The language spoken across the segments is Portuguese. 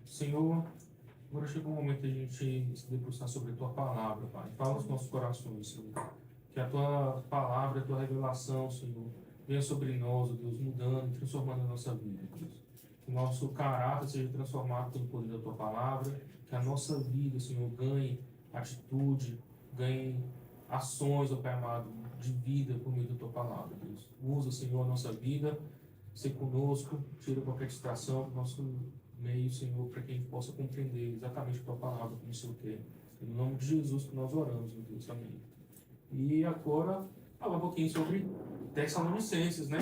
Senhor, agora chegou o momento de a gente se debruçar sobre a Tua Palavra, Pai. Fala nos nossos corações, Senhor. Que a Tua Palavra, a Tua revelação, Senhor, venha sobre nós, ó Deus, mudando, transformando a nossa vida, Deus. Que o nosso caráter seja transformado pelo poder da Tua Palavra. Que a nossa vida, Senhor, ganhe atitude, ganhe ações, ó Pai amado, de vida por meio da Tua Palavra, Deus. Usa, Senhor, a nossa vida, ser conosco, tira qualquer distração do nosso meio, Senhor, para que a gente possa compreender exatamente a Tua Palavra, como o Senhor quer. Em nome de Jesus que nós oramos, meu Deus. Amém. E agora, falar um pouquinho sobre Tessalonicenses, né?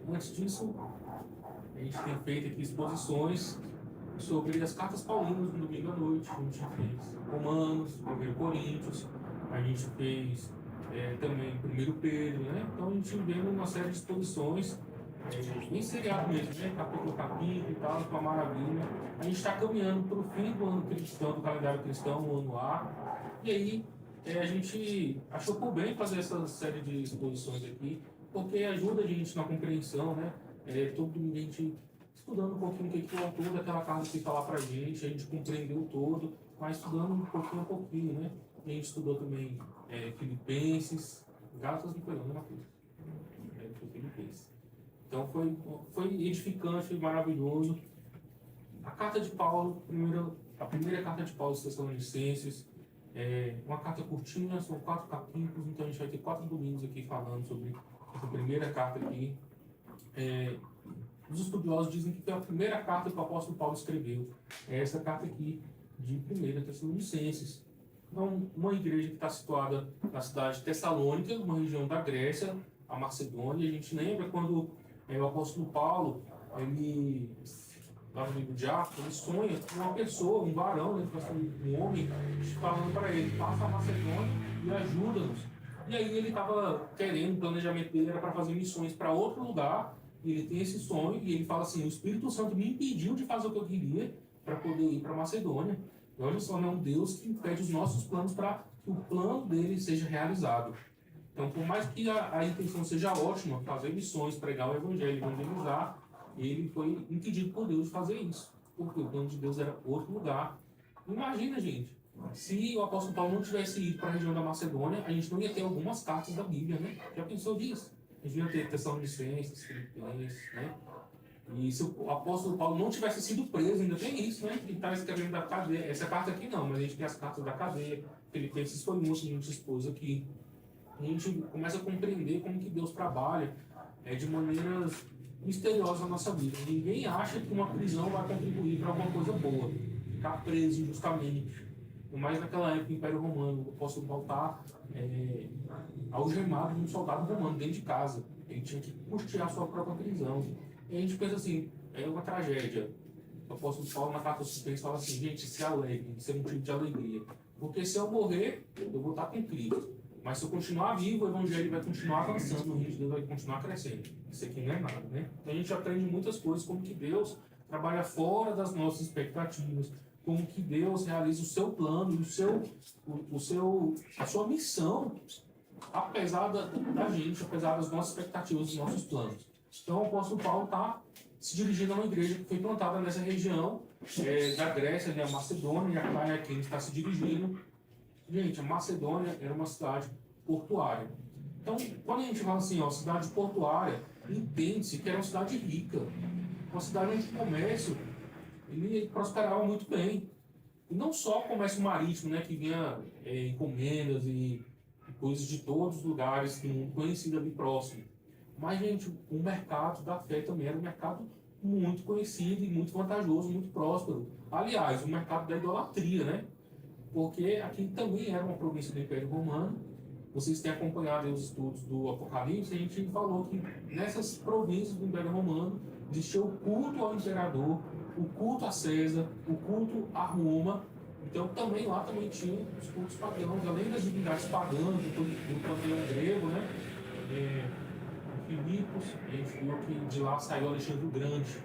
Antes disso, a gente tem feito aqui exposições sobre as cartas paulinas no domingo à noite. A gente fez Romanos, 1 Coríntios, a gente fez também 1 Pedro, né? Então a gente vê uma série de exposições bem seriado mesmo, né? Capítulo a capítulo e tal, com a maravilha. A gente está caminhando para o fim do ano cristão, do calendário cristão, o ano A. E aí a gente achou por bem fazer essa série de exposições aqui, porque ajuda a gente na compreensão, né? Todo domingo a gente estudando um pouquinho o que o autor daquela carta que falar para a gente compreendeu todo, mas estudando um pouquinho a pouquinho, né? A gente estudou também Filipenses, Gálatas não foi não, né, Matheus? Foi Filipenses. Então foi edificante, foi maravilhoso. A carta de Paulo, a primeira carta de Paulo aos Tessalonicenses, uma carta curtinha, são 4 capítulos, então a gente vai ter 4 domingos aqui falando sobre essa primeira carta aqui. Os estudiosos dizem que foi a primeira carta que o apóstolo Paulo escreveu. É essa carta aqui de 1 Tessalonicenses. Então, uma igreja que está situada na cidade de Tessalônica, uma região da Grécia, a Macedônia. A gente lembra quando o apóstolo Paulo, ele, lá no livro de Atos, ele sonha com uma pessoa, um varão, né, um homem, falando para ele: passa a Macedônia e ajuda-nos. E aí ele estava querendo, o planejamento dele era para fazer missões para outro lugar. E ele tem esse sonho e ele fala assim: o Espírito Santo me impediu de fazer o que eu queria para poder ir para Macedônia. E olha só, é um Deus que impede os nossos planos para que o plano dele seja realizado. Então, por mais que a intenção seja ótima, fazer missões, pregar o Evangelho, evangelizar, ele foi impedido por Deus de fazer isso, porque o plano de Deus era outro lugar. Imagina, gente, se o apóstolo Paulo não tivesse ido para a região da Macedônia, a gente não ia ter algumas cartas da Bíblia, né? Já pensou disso? A gente ia ter Tessalonicenses, Filipenses, né? E se o apóstolo Paulo não tivesse sido preso, ainda tem isso, né? Ele estava escrevendo da cadeia. Essa carta aqui não, mas a gente tem as cartas da cadeia. Filipenses foi muito que a gente expôs aqui. A gente começa a compreender como que Deus trabalha de maneiras misteriosas na nossa vida. Ninguém acha que uma prisão vai contribuir para alguma coisa boa. Ficar preso injustamente. Mas naquela época, o Império Romano, o apóstolo Paulo está algemado de um soldado romano dentro de casa. Ele tinha que custear a sua própria prisão. E a gente pensa assim, é uma tragédia. O apóstolo Paulo, na carta aos Filipenses, fala assim: gente, se alegrem, isso é motivo de alegria. Porque se eu morrer, eu vou estar com Cristo. Mas se eu continuar vivo, o Evangelho vai continuar avançando, o reino de Deus vai continuar crescendo. Isso aqui não é nada, né? Então a gente aprende muitas coisas, como que Deus trabalha fora das nossas expectativas, como que Deus realiza o seu plano, a sua missão, apesar da gente, apesar das nossas expectativas, dos nossos planos. Então o apóstolo Paulo está se dirigindo a uma igreja que foi plantada nessa região da Grécia, né, a Macedônia, e a quem ele está se dirigindo. Gente, a Macedônia era uma cidade portuária. Então, quando a gente fala assim, cidade portuária, entende-se que era uma cidade rica, uma cidade onde o comércio ele prosperava muito bem. E não só o comércio marítimo, né, que vinha encomendas e coisas de todos os lugares que não conhecido ali próximo. Mas, gente, o mercado da fé também era um mercado muito conhecido e muito vantajoso, muito próspero. Aliás, o mercado da idolatria, né? Porque aqui também era uma província do Império Romano. Vocês têm acompanhado os estudos do Apocalipse, a gente falou que nessas províncias do Império Romano existia o culto ao imperador, o culto a César, o culto a Roma. Então também lá também tinha os cultos pagãos, além das divindades pagãs do panteão grego, né? Filipos, a gente viu que de lá saiu Alexandre o Grande,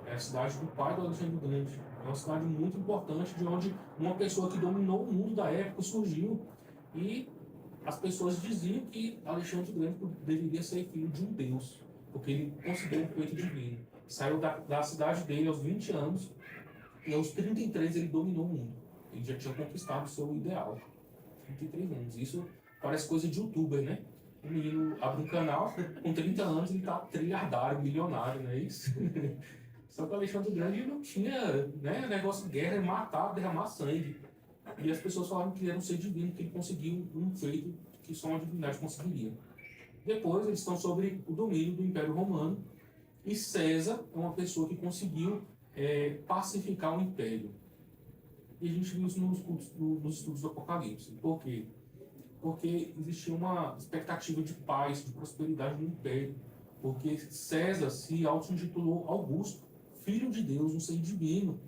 é a cidade do pai do Alexandre o Grande. É uma cidade muito importante, de onde uma pessoa que dominou o mundo da época surgiu. E as pessoas diziam que Alexandre o Grande deveria ser filho de um deus, porque ele concedeu um feito divino. Saiu da cidade dele aos 20 anos E aos 33 ele dominou o mundo. Ele já tinha conquistado o seu ideal. 33 anos. Isso parece coisa de youtuber, né? O menino abre um canal, com 30 anos ele tá trilhardário, milionário, não é isso? Só que o Alexandre o Grande não tinha, né, negócio de guerra, matar, derramar sangue. E as pessoas falavam que ele era um ser divino, que ele conseguiu um feito que só uma divindade conseguiria. Depois eles estão sobre o domínio do Império Romano, e César é uma pessoa que conseguiu pacificar o Império. E a gente viu isso nos estudos do Apocalipse. Por quê? Porque existia uma expectativa de paz, de prosperidade no Império. Porque César se auto-intitulou Augusto, filho de Deus, um ser divino.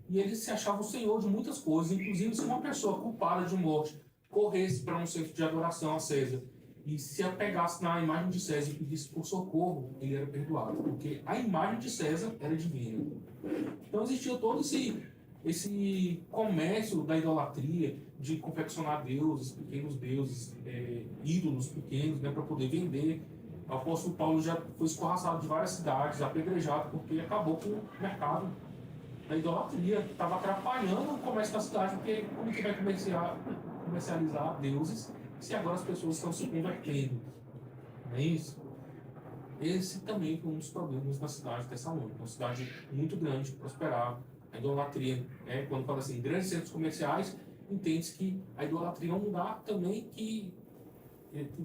E ele se achava o senhor de muitas coisas. Inclusive, se uma pessoa culpada de morte corresse para um centro de adoração a César e se apegasse na imagem de César e pedisse por socorro, ele era perdoado. Porque a imagem de César era divina. Então existia todo esse comércio da idolatria, de confeccionar deuses, pequenos deuses, ídolos pequenos, né, para poder vender. O apóstolo Paulo já foi escorraçado de várias cidades, apedrejado, porque acabou com o mercado da idolatria. Estava atrapalhando o comércio da cidade, porque como que vai comercializar deuses se agora as pessoas estão se convertendo? Não é isso? Esse também foi um dos problemas da cidade de Tessalônica, uma cidade muito grande, prosperava. A idolatria, né? Quando fala assim, grandes centros comerciais, entende-se que a idolatria é um lugar também que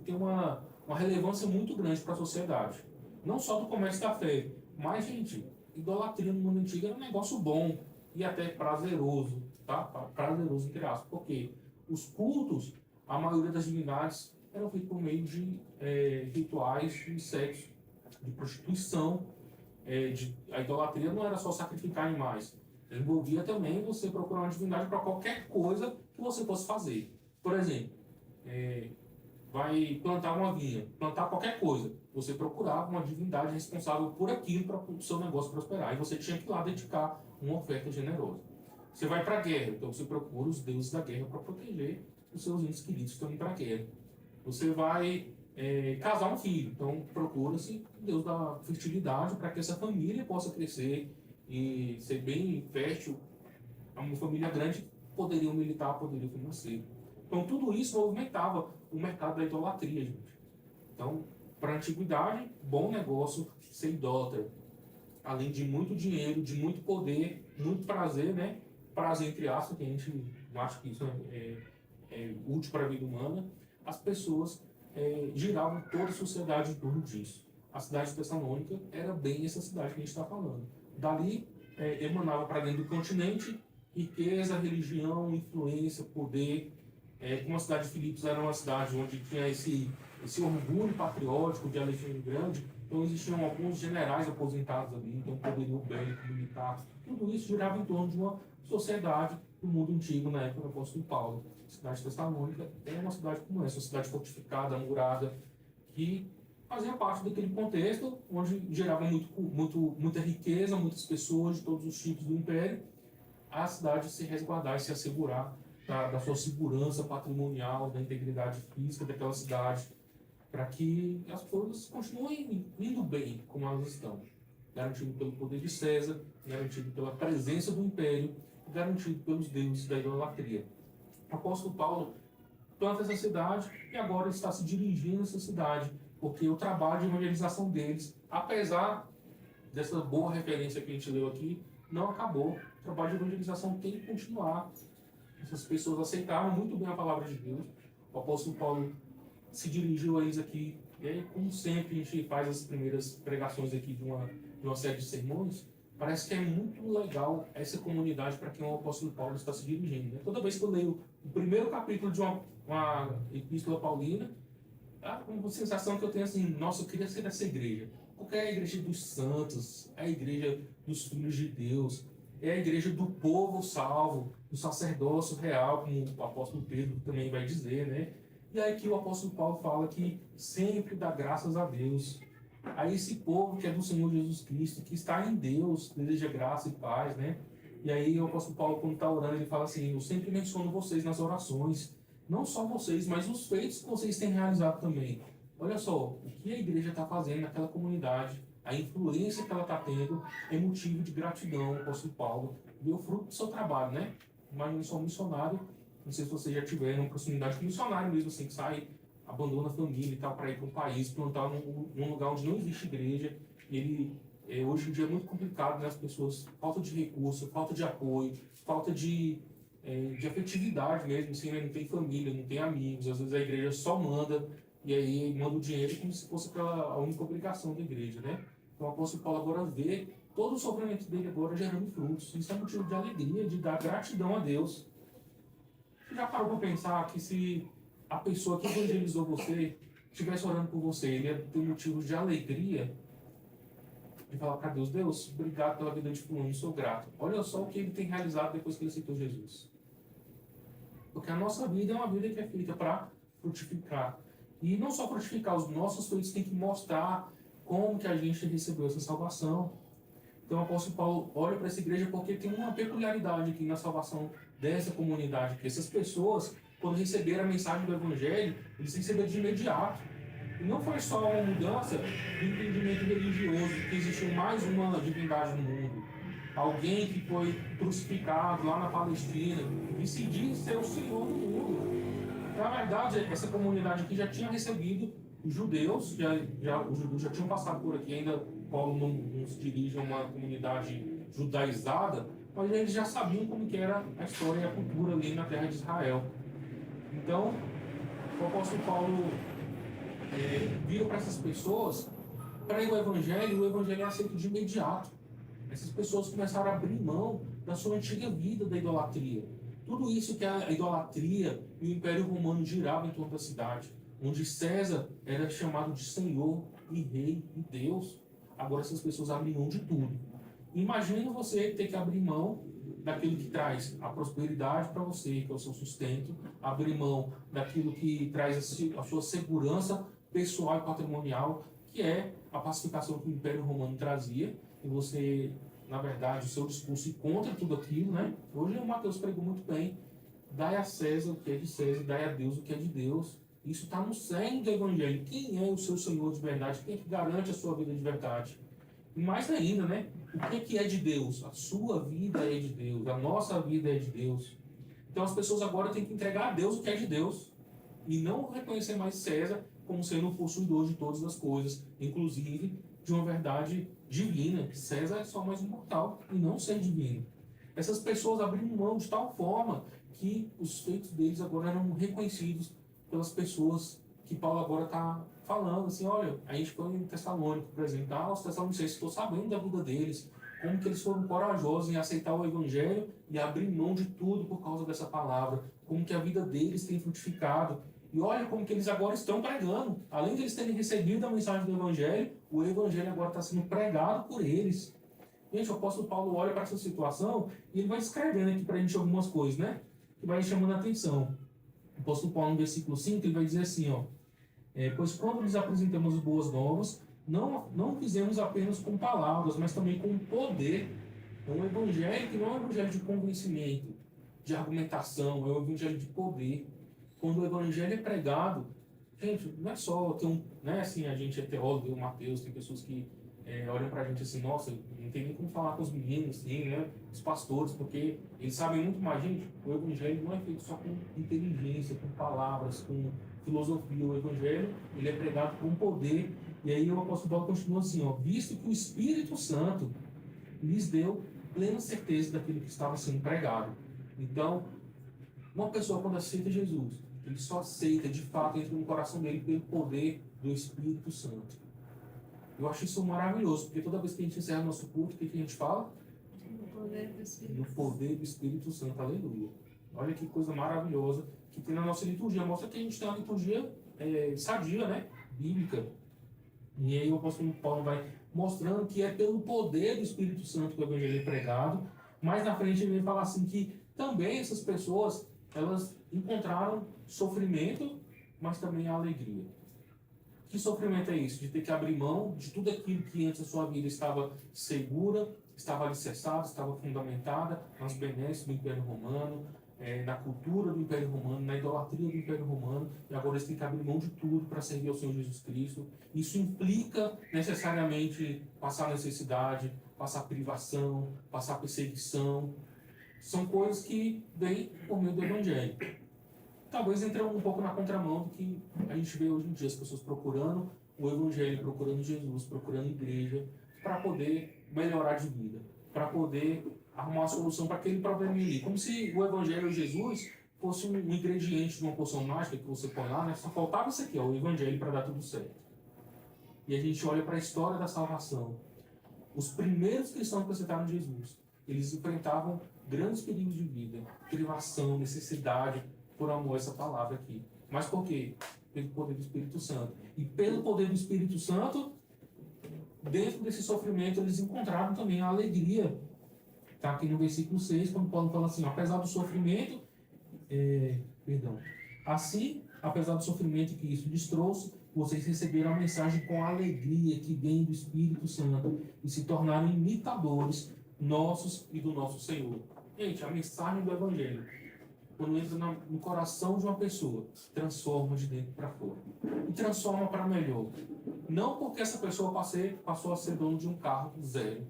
tem uma relevância muito grande para a sociedade. Não só do comércio da fé, mas, gente, idolatria no mundo antigo era um negócio bom e até prazeroso, tá? Prazeroso, entre aspas, porque os cultos, a maioria das divindades, eram feitos por meio de rituais de sexo, de prostituição. A idolatria não era só sacrificar animais, envolvia também você procurar uma divindade para qualquer coisa que você fosse fazer. Por exemplo, vai plantar uma vinha, plantar qualquer coisa. Você procurava uma divindade responsável por aquilo para o seu negócio prosperar. E você tinha que ir lá dedicar uma oferta generosa. Você vai para a guerra, então você procura os deuses da guerra para proteger os seus entes queridos que estão indo para a guerra. Você vai casar um filho, então procura-se o deus da fertilidade para que essa família possa crescer e ser bem fértil. Uma família grande poderia militar, poderia financeiro. Então tudo isso movimentava o mercado da idolatria, gente. Então, para a antiguidade, bom negócio ser idólatra. Além de muito dinheiro, de muito poder, muito prazer, né? Prazer entre aspas, que a gente não acha que isso é útil para a vida humana. As pessoas giravam toda a sociedade em torno disso. A cidade de Tessalônica era bem essa cidade que a gente está falando. Dali emanava para dentro do continente riqueza, religião, influência, poder. Como a cidade de Filipos era uma cidade onde tinha esse orgulho patriótico de Alexandre o Grande, então existiam alguns generais aposentados ali, então poderio bélico, militar, tudo isso girava em torno de uma sociedade do mundo antigo na época do apóstolo Paulo. A cidade de Tessalônica é uma cidade como essa, uma cidade fortificada, murada, que fazia parte daquele contexto onde gerava muita riqueza, muitas pessoas de todos os tipos do império, a cidade se resguardar e se assegurar da sua segurança patrimonial, da integridade física daquela cidade, para que as coisas continuem indo bem como elas estão. Garantido pelo poder de César, garantido pela presença do império, garantido pelos deuses da idolatria. O apóstolo Paulo planta essa cidade e agora está se dirigindo a essa cidade, porque o trabalho de evangelização deles, apesar dessa boa referência que a gente leu aqui, não acabou. O trabalho de evangelização tem que continuar. Essas pessoas aceitaram muito bem a palavra de Deus. O apóstolo Paulo se dirigiu a eles aqui, e aí, como sempre a gente faz as primeiras pregações aqui de uma série de sermões, parece que é muito legal essa comunidade para quem o apóstolo Paulo está se dirigindo. Né? Toda vez que eu leio o primeiro capítulo de uma epístola paulina, uma sensação que eu tenho assim, nossa, eu queria ser dessa igreja. Porque é a igreja dos santos, é a igreja dos filhos de Deus, é a igreja do povo salvo, do sacerdócio real, como o apóstolo Pedro também vai dizer, né? E aí que o apóstolo Paulo fala que sempre dá graças a Deus, a esse povo que é do Senhor Jesus Cristo, que está em Deus, deseja graça e paz, né? E aí o apóstolo Paulo, quando está orando, ele fala assim, eu sempre menciono vocês nas orações, não só vocês, mas os feitos que vocês têm realizado também. Olha só, o que a igreja está fazendo naquela comunidade, a influência que ela está tendo é motivo de gratidão. O apóstolo Paulo vê o fruto do seu trabalho, né? Imagina só um missionário, não sei se você já tiver uma proximidade com missionário mesmo, assim, que sai, abandona a família e tal, para ir para um país, plantar num lugar onde não existe igreja. Ele, hoje em dia é muito complicado, né? As pessoas, falta de recurso, falta de apoio, falta de afetividade mesmo, assim, né? Não tem família, não tem amigos, às vezes a igreja só manda, e aí manda o dinheiro como se fosse a única obrigação da igreja, né? Então o apóstolo Paulo agora vê todo o sofrimento dele agora gerando frutos. Isso é motivo de alegria, de dar gratidão a Deus. Você já parou para pensar que se a pessoa que evangelizou você estivesse orando por você, ele ia ter motivos de alegria, de falar para Deus, Deus, obrigado pela vida de fulano, sou grato. Olha só o que ele tem realizado depois que ele aceitou Jesus. Porque a nossa vida é uma vida que é feita para frutificar. E não só frutificar, os nossos feitos têm que mostrar como que a gente recebeu essa salvação. Então o apóstolo Paulo olha para essa igreja porque tem uma peculiaridade aqui na salvação dessa comunidade, que essas pessoas, quando receberam a mensagem do Evangelho, eles receberam de imediato. E não foi só uma mudança de entendimento religioso, que existiu mais uma divindade no mundo. Alguém que foi crucificado lá na Palestina e se diz ser o Senhor do mundo. Na verdade, essa comunidade aqui já tinha recebido os judeus, os judeus já tinham passado por aqui, ainda Paulo não se dirige a uma comunidade judaizada, mas eles já sabiam como que era a história e a cultura ali na terra de Israel. Então, o apóstolo Paulo vira para essas pessoas, prega o Evangelho é aceito de imediato. Essas pessoas começaram a abrir mão da sua antiga vida da idolatria. Tudo isso que a idolatria e o Império Romano girava em torno da cidade, onde César era chamado de Senhor e Rei e Deus. Agora essas pessoas abrem mão de tudo. Imagina você ter que abrir mão daquilo que traz a prosperidade para você, que é o seu sustento, abrir mão daquilo que traz a sua segurança pessoal e patrimonial, que é a pacificação que o Império Romano trazia, e você, na verdade, o seu discurso ir contra tudo aquilo, né? Hoje o Mateus pregou muito bem, dai a César o que é de César, dai a Deus o que é de Deus. Isso está no cerne do Evangelho. Quem é o seu Senhor de verdade? Quem é que garante a sua vida de verdade? E mais ainda, né? O que é de Deus? A sua vida é de Deus, a nossa vida é de Deus. Então as pessoas agora têm que entregar a Deus o que é de Deus e não reconhecer mais César como sendo o possuidor de todas as coisas, inclusive de uma verdade divina. César é só mais um mortal e não ser divino. Essas pessoas abriram mão de tal forma que os feitos deles agora eram reconhecidos pelas pessoas que Paulo agora está falando, assim, olha, a gente foi em Tessalônica, por exemplo, os Tessalonicenses, estou sabendo da vida deles, como que eles foram corajosos em aceitar o Evangelho e abrir mão de tudo por causa dessa palavra, como que a vida deles tem frutificado, e olha como que eles agora estão pregando, além de eles terem recebido a mensagem do Evangelho, o Evangelho agora está sendo pregado por eles. Gente, o apóstolo Paulo olha para essa situação e ele vai escrevendo aqui para a gente algumas coisas, né, que vai chamando a atenção. O apóstolo Paulo, no versículo 5, ele vai dizer assim, ó, pois quando lhes apresentamos as boas novas, não fizemos apenas com palavras, mas também com poder. É um evangelho que não é um evangelho de convencimento, de argumentação, é um evangelho de poder. Quando o evangelho é pregado, gente, não é só ter não é assim, a gente é teólogo, o Mateus, tem pessoas que olham pra gente assim, nossa, não tem nem como falar com os meninos, assim, né, os pastores, porque eles sabem muito mais. Gente, o evangelho não é feito só com inteligência, com palavras, com filosofia. O evangelho, ele é pregado com poder. E aí o apóstolo Paulo continua assim, ó, visto que o Espírito Santo lhes deu plena certeza daquilo que estava sendo pregado. Então, uma pessoa quando aceita Jesus, ele só aceita, de fato, entra no coração dele pelo poder do Espírito Santo. Eu acho isso maravilhoso, porque toda vez que a gente encerra nosso culto, o que a gente fala? No poder do Espírito No poder do Espírito Santo, aleluia. Olha que coisa maravilhosa que tem na nossa liturgia. Mostra que a gente tem uma liturgia sadia, né? Bíblica. E aí o apóstolo Paulo vai mostrando que é pelo poder do Espírito Santo que o Evangelho é pregado. Mais na frente ele vai falar assim que também essas pessoas, elas encontraram sofrimento, mas também a alegria. Que sofrimento é isso? De ter que abrir mão de tudo aquilo que antes a sua vida estava segura, estava alicerçada, estava fundamentada nas benesses do Império Romano, na cultura do Império Romano, na idolatria do Império Romano, e agora eles têm que abrir mão de tudo para servir ao Senhor Jesus Cristo. Isso implica necessariamente passar necessidade, passar privação, passar perseguição. São coisas que vêm por meio do Evangelho. Talvez entre um pouco na contramão do que a gente vê hoje em dia, as pessoas procurando o Evangelho, procurando Jesus, procurando igreja, para poder melhorar de vida, para poder arrumar uma solução para aquele problema ali. Como se o Evangelho e Jesus fosse um ingrediente de uma poção mágica que você põe lá, né? Só faltava isso aqui, ó, o Evangelho, para dar tudo certo. E a gente olha para a história da salvação. Os primeiros cristãos que aceitaram Jesus, eles enfrentavam grandes perigos de vida, privação, necessidade, por amor a essa palavra aqui. Mas por quê? Pelo poder do Espírito Santo. E pelo poder do Espírito Santo, dentro desse sofrimento, eles encontraram também a alegria. Está aqui no versículo 6, quando Paulo fala assim, apesar do sofrimento, assim, apesar do sofrimento que isso lhes trouxe, vocês receberam a mensagem com a alegria que vem do Espírito Santo e se tornaram imitadores nossos e do nosso Senhor. Gente, a mensagem do Evangelho, quando entra no coração de uma pessoa, transforma de dentro para fora. E transforma para melhor. Não porque essa pessoa passou a ser dono de um carro zero.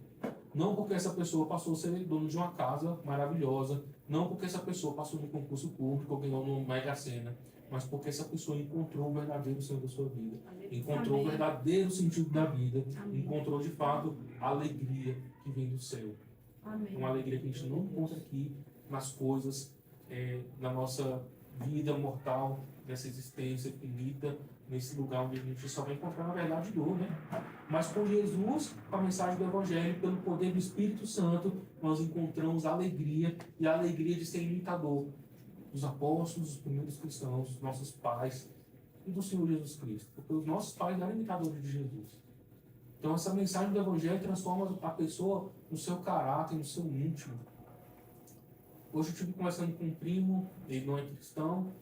Não porque essa pessoa passou a ser dono de uma casa maravilhosa. Não porque essa pessoa passou no concurso público ou ganhou no Mega Sena. Mas porque essa pessoa encontrou o verdadeiro Senhor da sua vida. Encontrou o verdadeiro sentido da vida. Encontrou, de fato, a alegria que vem do céu. Uma alegria que a gente não encontra aqui nas coisas, na nossa vida mortal, nessa existência finita, nesse lugar onde a gente só vai encontrar, na verdade, dor, né? Mas com Jesus, com a mensagem do Evangelho, pelo poder do Espírito Santo, nós encontramos a alegria, e a alegria de ser imitador dos apóstolos, dos primeiros cristãos, dos nossos pais e do Senhor Jesus Cristo. Porque os nossos pais eram imitadores de Jesus. Então essa mensagem do Evangelho transforma a pessoa no seu caráter, no seu íntimo. Hoje eu estive conversando com um primo, ele não é cristão,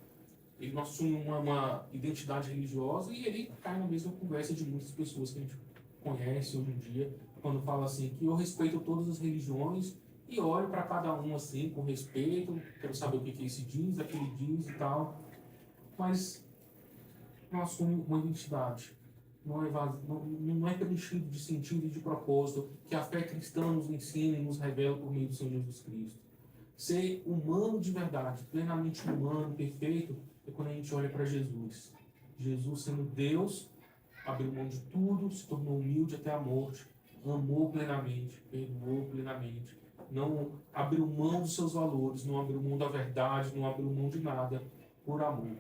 ele não assume uma identidade religiosa e ele cai na mesma conversa de muitas pessoas que a gente conhece hoje em dia, quando fala assim, que eu respeito todas as religiões e olho para cada um assim, com respeito, quero saber o que esse diz, aquele diz e tal, mas não assume uma identidade. Não é preenchido de sentido e de propósito que a fé cristã nos ensina e nos revela por meio do Senhor Jesus Cristo. Ser humano de verdade, plenamente humano, perfeito, é quando a gente olha para Jesus. Jesus, sendo Deus, abriu mão de tudo, se tornou humilde até a morte, amou plenamente, perdoou plenamente, não abriu mão dos seus valores, não abriu mão da verdade, não abriu mão de nada por amor.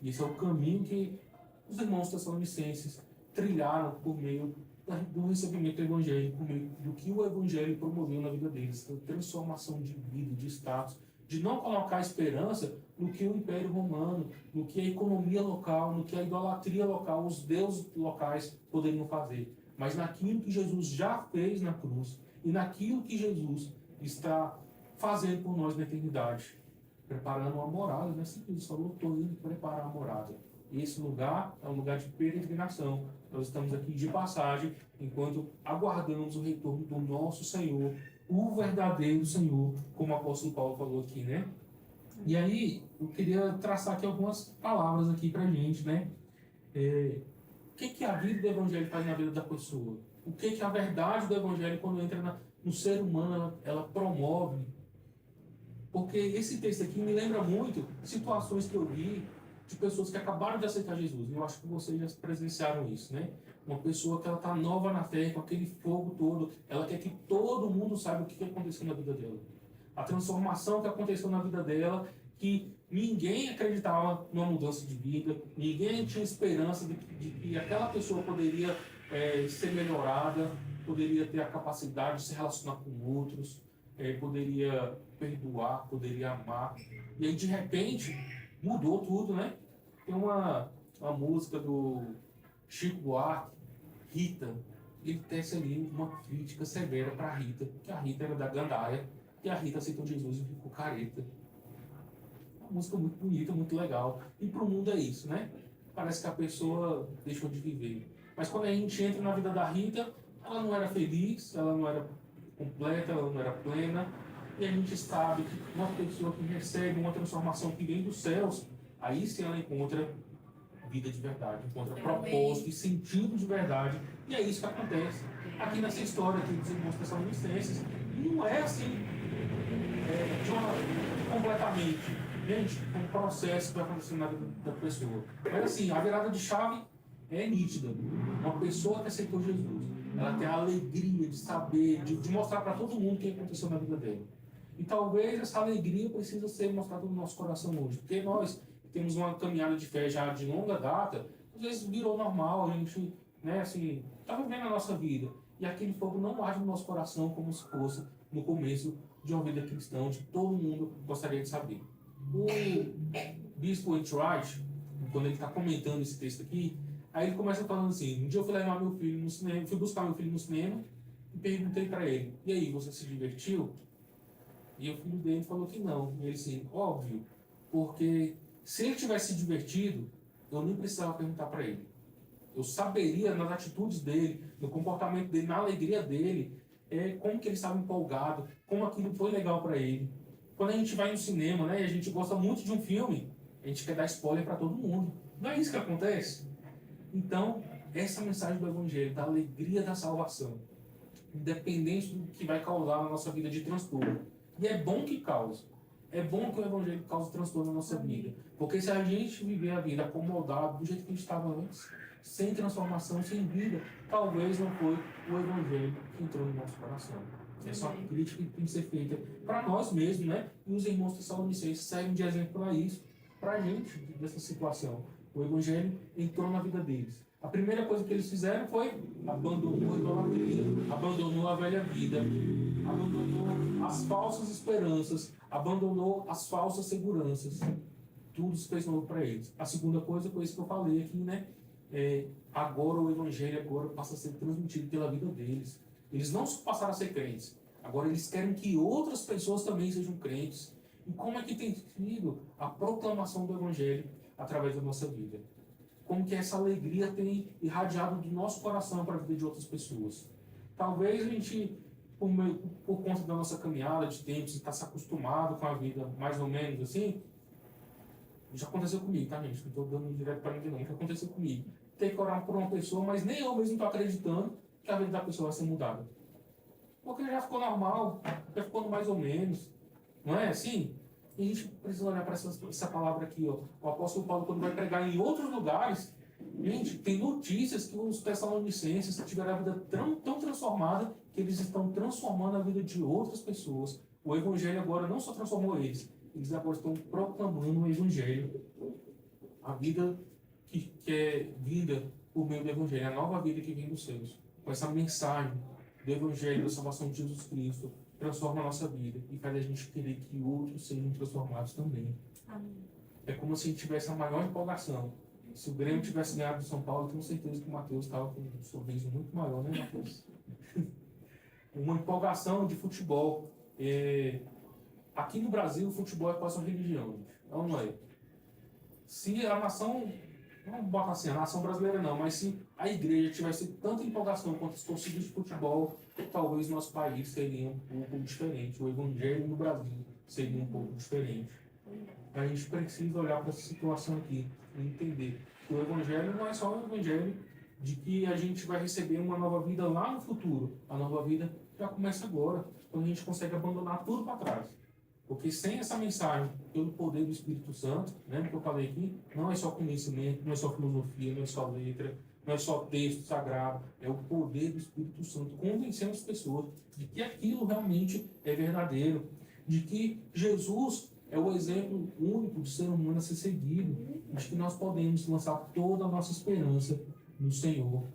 E esse é o caminho que os irmãos tessalonicenses trilharam por meio do recebimento do Evangelho, por meio do que o Evangelho promoveu na vida deles, a transformação de vida, de status, de não colocar esperança no que o Império Romano, no que a economia local, no que a idolatria local, os deuses locais poderiam fazer, mas naquilo que Jesus já fez na cruz e naquilo que Jesus está fazendo por nós na eternidade, preparando uma morada, né? Simplesmente falou, estou indo preparar a morada. E esse lugar é um lugar de peregrinação. Nós estamos aqui de passagem, enquanto aguardamos o retorno do nosso Senhor, o verdadeiro Senhor, como o apóstolo Paulo falou aqui, né? E aí, eu queria traçar aqui algumas palavras aqui pra gente, né? O que a vida do Evangelho faz na vida da pessoa? O que a verdade do Evangelho, quando entra no ser humano, ela promove? Porque esse texto aqui me lembra muito situações que eu vi de pessoas que acabaram de aceitar Jesus. Eu acho que vocês já presenciaram isso, né? Uma pessoa que ela está nova na fé, com aquele fogo todo, ela quer que todo mundo saiba o que aconteceu na vida dela. A transformação que aconteceu na vida dela, que ninguém acreditava numa mudança de vida, ninguém tinha esperança de que aquela pessoa poderia ser melhorada, poderia ter a capacidade de se relacionar com outros, poderia perdoar, poderia amar. E aí, de repente, mudou tudo, né? Tem uma música do Chico Buarque, Rita. Ele tece ali uma crítica severa para a Rita, que a Rita era da gandaia, e a Rita aceitou Jesus e ficou careta. Uma música muito bonita, muito legal. E para o mundo é isso, né? Parece que a pessoa deixou de viver. Mas quando a gente entra na vida da Rita, ela não era feliz, ela não era completa, ela não era plena. e a gente sabe que uma pessoa que recebe uma transformação que vem dos céus, aí sim ela encontra vida de verdade, encontra propósito e sentido de verdade, e é isso que acontece aqui nessa história que dos irmãos Tessalonicenses. E não é assim, completamente, gente, um processo que vai acontecer na vida da pessoa. Mas assim, a virada de chave é nítida. Uma pessoa que aceitou Jesus, ela tem a alegria de saber, de mostrar para todo mundo o que aconteceu na vida dele. E talvez essa alegria precisa ser mostrada no nosso coração hoje, porque nós temos uma caminhada de fé já de longa data, às vezes virou normal, a gente, né, assim, está vivendo a nossa vida. E aquele fogo não arde no nosso coração como se fosse no começo de uma vida cristã, onde todo mundo gostaria de saber. O bispo Entright, quando ele está comentando esse texto aqui, aí ele começa falando assim: um dia eu fui levar meu filho no cinema, fui buscar meu filho no cinema e perguntei para ele: e aí, você se divertiu? E o filho dele falou que não. E ele assim: óbvio, porque se ele tivesse se divertido, eu nem precisava perguntar para ele. Eu saberia nas atitudes dele, no comportamento dele, na alegria dele, como que ele estava empolgado, como aquilo foi legal para ele. Quando a gente vai no cinema, né, e a gente gosta muito de um filme, a gente quer dar spoiler para todo mundo. Não é isso que acontece? Então, essa mensagem do Evangelho, da alegria da salvação, independente do que vai causar na nossa vida de transtorno. E é bom que cause. É bom que o Evangelho cause transtorno na nossa vida. Porque se a gente viver a vida acomodado do jeito que a gente estava antes, sem transformação, sem vida, talvez não foi o Evangelho que entrou no nosso coração. Essa é uma crítica que tem que ser feita para nós mesmos, né? E os irmãos tessalonicenses servem de exemplo para isso, para a gente, dessa situação. O Evangelho entrou na vida deles. A primeira coisa que eles fizeram foi abandonou a idolatria, abandonou a velha vida, abandonou as falsas esperanças, abandonou as falsas seguranças. Tudo se fez novo para eles. A segunda coisa foi isso que eu falei aqui, né? Agora o Evangelho passa a ser transmitido pela vida deles. Eles não só passaram a ser crentes, agora eles querem que outras pessoas também sejam crentes. E como é que tem sido a proclamação do Evangelho através da nossa vida? Como que essa alegria tem irradiado do nosso coração para a vida de outras pessoas? Talvez a gente, por conta da nossa caminhada de tempo, se está se acostumado com a vida mais ou menos assim, já aconteceu comigo, tá, gente? Não estou dando direto para ninguém, não. Já aconteceu comigo. Ter que orar por uma pessoa, mas nem eu mesmo estou acreditando que a vida da pessoa vai ser mudada. Porque já ficou normal, já ficou no mais ou menos. Não é assim? E a gente precisa olhar para essa palavra aqui, ó. O apóstolo Paulo, quando vai pregar em outros lugares, gente, tem notícias que os tessalonicenses tiveram a vida tão transformada que eles estão transformando a vida de outras pessoas. O Evangelho agora não só transformou eles agora estão proclamando o Evangelho. A vida que é vinda por meio do Evangelho, a nova vida que vem dos céus. Com essa mensagem do Evangelho, da salvação de Jesus Cristo, transforma a nossa vida e faz a gente querer que outros sejam transformados também. Amém. É como se a gente tivesse a maior empolgação. Se o Grêmio tivesse ganhado do São Paulo, eu tenho certeza que o Matheus estava com um sorriso muito maior, né, Matheus? Uma empolgação de futebol. Aqui no Brasil, o futebol é quase uma religião, não é? Se a nação, não botar assim, a nação brasileira não, mas se a igreja tivesse tanta empolgação quanto as torcidas de futebol, talvez nosso país seria um pouco diferente. O Evangelho no Brasil seria um pouco diferente. A gente precisa olhar para essa situação aqui e entender que o Evangelho não é só um Evangelho de que a gente vai receber uma nova vida lá no futuro. A nova vida já começa agora, quando a gente consegue abandonar tudo para trás. Porque sem essa mensagem, pelo poder do Espírito Santo, lembra que eu falei aqui? Não é só conhecimento, não é só filosofia, não é só letra, não é só texto sagrado, é o poder do Espírito Santo convencendo as pessoas de que aquilo realmente é verdadeiro, de que Jesus é o exemplo único de ser humano a ser seguido, de que nós podemos lançar toda a nossa esperança no Senhor.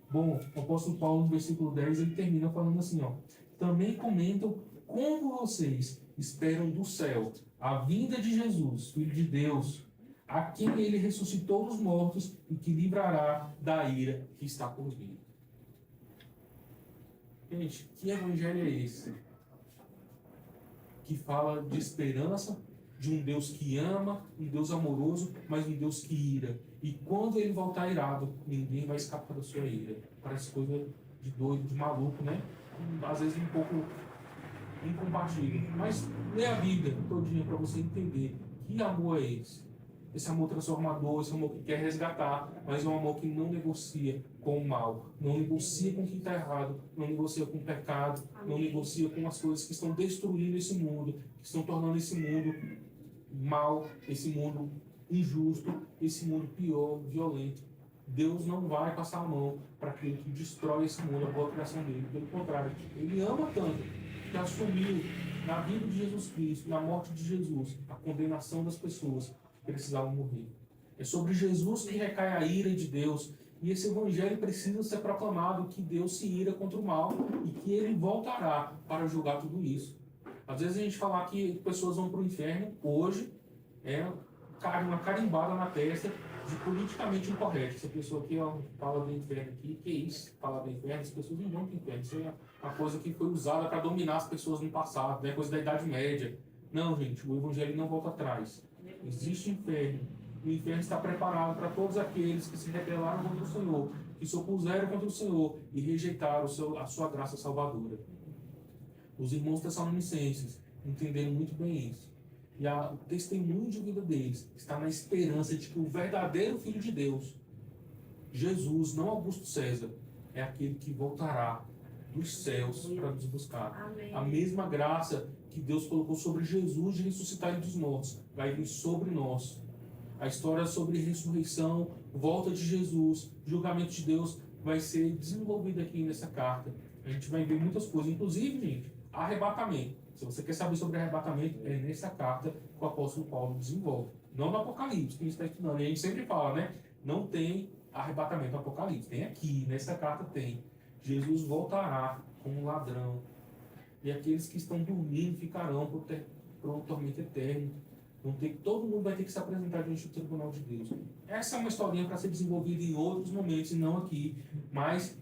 Bom, o apóstolo Paulo, no versículo 10, ele termina falando assim, ó: também comentam como vocês esperam do céu a vinda de Jesus, Filho de Deus, a quem ele ressuscitou dos mortos e que livrará da ira que está por vir. Gente, que evangelho é esse? Que fala de esperança, de um Deus que ama, um Deus amoroso, mas um Deus que ira. E quando ele voltar irado, ninguém vai escapar da sua ira. Parece coisa de doido, de maluco, né? Às vezes um pouco em compartilho. Mas lê a Bíblia todinha para você entender que amor é esse. Esse amor transformador, esse amor que quer resgatar, mas é um amor que não negocia com o mal, não negocia com o que está errado, não negocia com o pecado, não negocia com as coisas que estão destruindo esse mundo, que estão tornando esse mundo mal, esse mundo injusto, esse mundo pior, violento. Deus não vai passar a mão para aquele que destrói esse mundo, a boa criação dele. Pelo contrário, ele ama tanto que assumiu na vida de Jesus Cristo, na morte de Jesus, a condenação das pessoas que precisavam morrer. É sobre Jesus que recai a ira de Deus. E esse evangelho precisa ser proclamado, que Deus se ira contra o mal e que ele voltará para julgar tudo isso. Às vezes a gente falar que pessoas vão para o inferno, hoje é uma carimbada na testa de politicamente incorreto. Essa pessoa aqui fala do inferno aqui, que é isso? Fala do inferno, as pessoas não vão para o inferno. Isso é uma coisa que foi usada para dominar as pessoas no passado, né? Coisa da Idade Média. Não, gente, o evangelho não volta atrás. Existe inferno. O inferno está preparado para todos aqueles que se rebelaram contra o Senhor, que se opuseram contra o Senhor e rejeitaram a sua graça salvadora. Os irmãos tessalonicenses entenderam muito bem isso. E o testemunho de vida deles está na esperança de que o verdadeiro Filho de Deus, Jesus, não Augusto César, é aquele que voltará dos céus para nos buscar. Amém. A mesma graça que Deus colocou sobre Jesus de ressuscitar ele dos mortos vai vir sobre nós. A história sobre ressurreição, volta de Jesus, julgamento de Deus vai ser desenvolvida aqui nessa carta. A gente vai ver muitas coisas, inclusive, gente, arrebatamento. Se você quer saber sobre arrebatamento, é nessa carta que o apóstolo Paulo desenvolve. Não no Apocalipse, que a gente está estudando. E a gente sempre fala, né? Não tem arrebatamento no Apocalipse. Tem aqui, nessa carta tem. Jesus voltará como um ladrão. E aqueles que estão dormindo ficarão para o tormento eterno. Todo mundo vai ter que se apresentar diante do tribunal de Deus. Essa é uma historinha para ser desenvolvida em outros momentos, e não aqui. Mas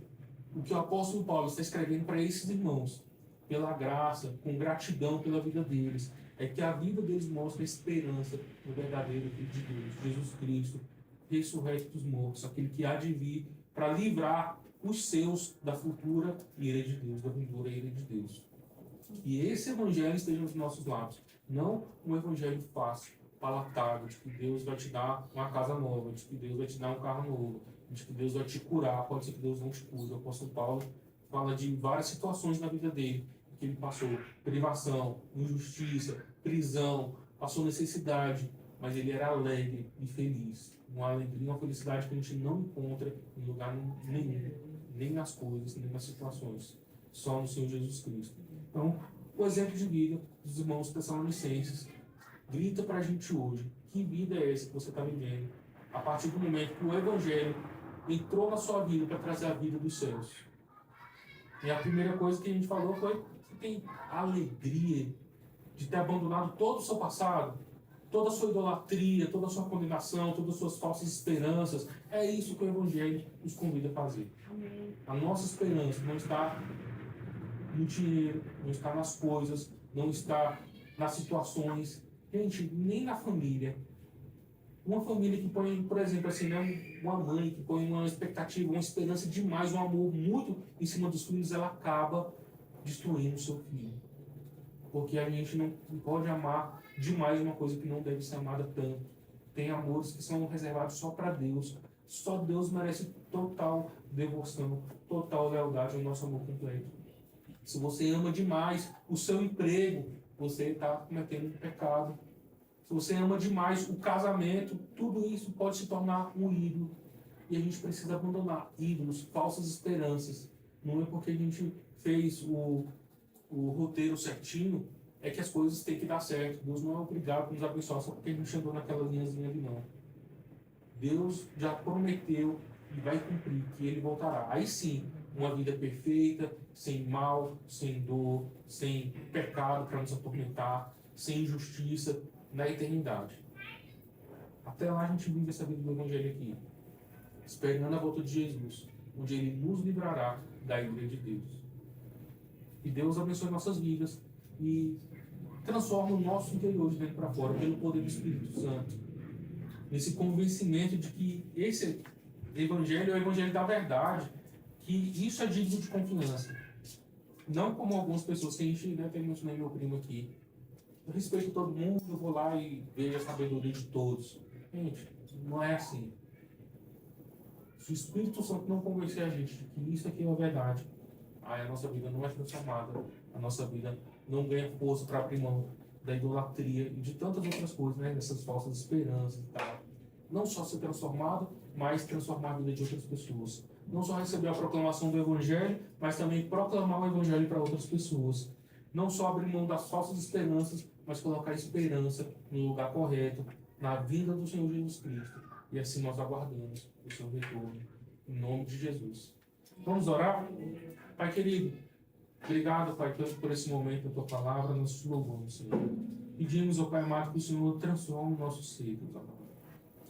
o que o apóstolo Paulo está escrevendo para esses irmãos, pela graça, com gratidão pela vida deles, é que a vida deles mostra a esperança no verdadeiro Filho de Deus, Jesus Cristo, ressurreto dos mortos, aquele que há de vir para livrar os seus da futura ira de Deus, da vindoura ira de Deus. Que esse evangelho esteja nos nossos lábios. Não um evangelho fácil, palatável, de que Deus vai te dar uma casa nova, de que Deus vai te dar um carro novo, de que Deus vai te curar. Pode ser que Deus não te cure. O apóstolo Paulo fala de várias situações na vida dele, que ele passou privação, injustiça, prisão, passou necessidade, mas ele era alegre e feliz. Uma alegria, uma felicidade que a gente não encontra em lugar nenhum, nem nas coisas, nem nas situações, só no Senhor Jesus Cristo. Então, o exemplo de vida dos irmãos tessalonicenses grita para a gente hoje: que vida é essa que você está vivendo? A partir do momento que o Evangelho entrou na sua vida para trazer a vida dos céus. E a primeira coisa que a gente falou foi: você tem a alegria de ter abandonado todo o seu passado, toda a sua idolatria, toda a sua condenação, todas as suas falsas esperanças. É isso que o Evangelho nos convida a fazer. Amém. A nossa esperança não está no dinheiro, não está nas coisas, não está nas situações. Gente, nem na família. Uma família que põe, por exemplo, assim, né, uma mãe que põe uma expectativa, uma esperança demais, um amor muito em cima dos filhos, ela acaba destruindo o seu filho. Porque a gente não pode amar demais uma coisa que não deve ser amada tanto. Tem amores que são reservados só para Deus. Só Deus merece total devoção, total lealdade ao nosso amor completo. Se você ama demais o seu emprego, você está cometendo um pecado. Se você ama demais o casamento, tudo isso pode se tornar um ídolo. E a gente precisa abandonar ídolos, falsas esperanças. Não é porque a gente fez o roteiro certinho, é que as coisas têm que dar certo. Deus não é obrigado a nos abençoar só porque a gente andou naquela linhazinha ali, não. Deus já prometeu e vai cumprir que Ele voltará. Aí sim, uma vida perfeita, sem mal, sem dor, sem pecado para nos atormentar, sem injustiça, na eternidade. Até lá a gente vive essa vida do Evangelho aqui, esperando a volta de Jesus, onde Ele nos livrará da ira de Deus. Que Deus abençoe nossas vidas e transforme o nosso interior de dentro para fora, pelo poder do Espírito Santo. Nesse convencimento de que esse Evangelho é o Evangelho da verdade, que isso é digno de confiança. Não como algumas pessoas que a gente, né, até mencionei meu primo aqui. Eu respeito todo mundo, eu vou lá e vejo a sabedoria de todos. Gente, não é assim. Se o Espírito Santo não convencer a gente de que isso aqui é a verdade, aí a nossa vida não é transformada, a nossa vida não ganha força para abrir mão da idolatria e de tantas outras coisas, né? Dessas falsas esperanças e tal. Não só ser transformado, mas transformar a vida de outras pessoas. Não só receber a proclamação do Evangelho, mas também proclamar o Evangelho para outras pessoas. Não só abrir mão das falsas esperanças, mas colocar esperança no lugar correto, na vinda do Senhor Jesus Cristo. E assim nós aguardamos o seu retorno, em nome de Jesus. Vamos orar? Pai querido, obrigado, Pai, por esse momento da Tua palavra, nós te louvamos, Senhor. Pedimos, ó Pai amado, que o Senhor transforme o nosso ser, Deus amado.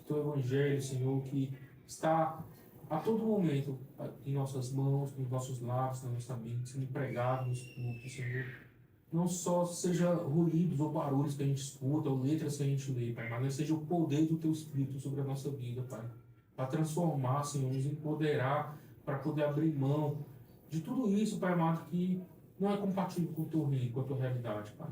O Teu Evangelho, Senhor, que está a todo momento em nossas mãos, nos nossos lábios, na nossa mente, sendo pregado nos cultos, Senhor. Não só seja ruídos ou barulhos que a gente escuta, ou letras que a gente lê, Pai, mas seja o poder do Teu Espírito sobre a nossa vida, Pai. Para transformar, Senhor, nos empoderar, para poder abrir mão de tudo isso, Pai amado, que não é compatível com o Teu reino, com a Tua realidade, Pai.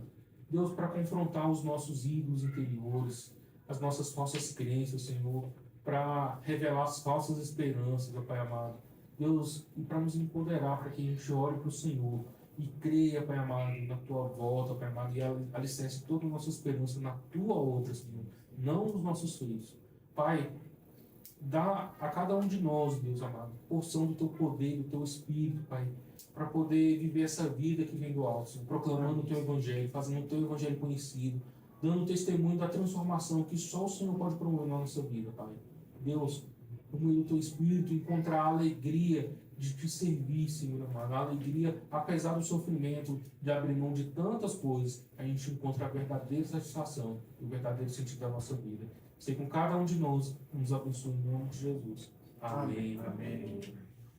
Deus, para confrontar os nossos ídolos interiores, as nossas falsas crenças, Senhor, para revelar as falsas esperanças, ó Pai amado. Deus, e para nos empoderar, para que a gente olhe para o Senhor e creia, Pai amado, na Tua volta, Pai amado, e alicerce toda a nossa esperança na Tua obra, Senhor, não nos nossos feitos. Pai, dá a cada um de nós, Deus amado, porção do Teu poder, do Teu Espírito, Pai, para poder viver essa vida que vem do alto, Senhor, proclamando o Teu Evangelho, fazendo o Teu Evangelho conhecido, dando testemunho da transformação que só o Senhor pode promover na nossa vida, Pai. Deus, por meio do Teu Espírito, encontrar a alegria de Te servir, Senhor amado, a alegria, apesar do sofrimento, de abrir mão de tantas coisas, a gente encontra a verdadeira satisfação, o verdadeiro sentido da nossa vida. Sei com cada um de nós, nos abençoe em nome de Jesus. Amém. Amém.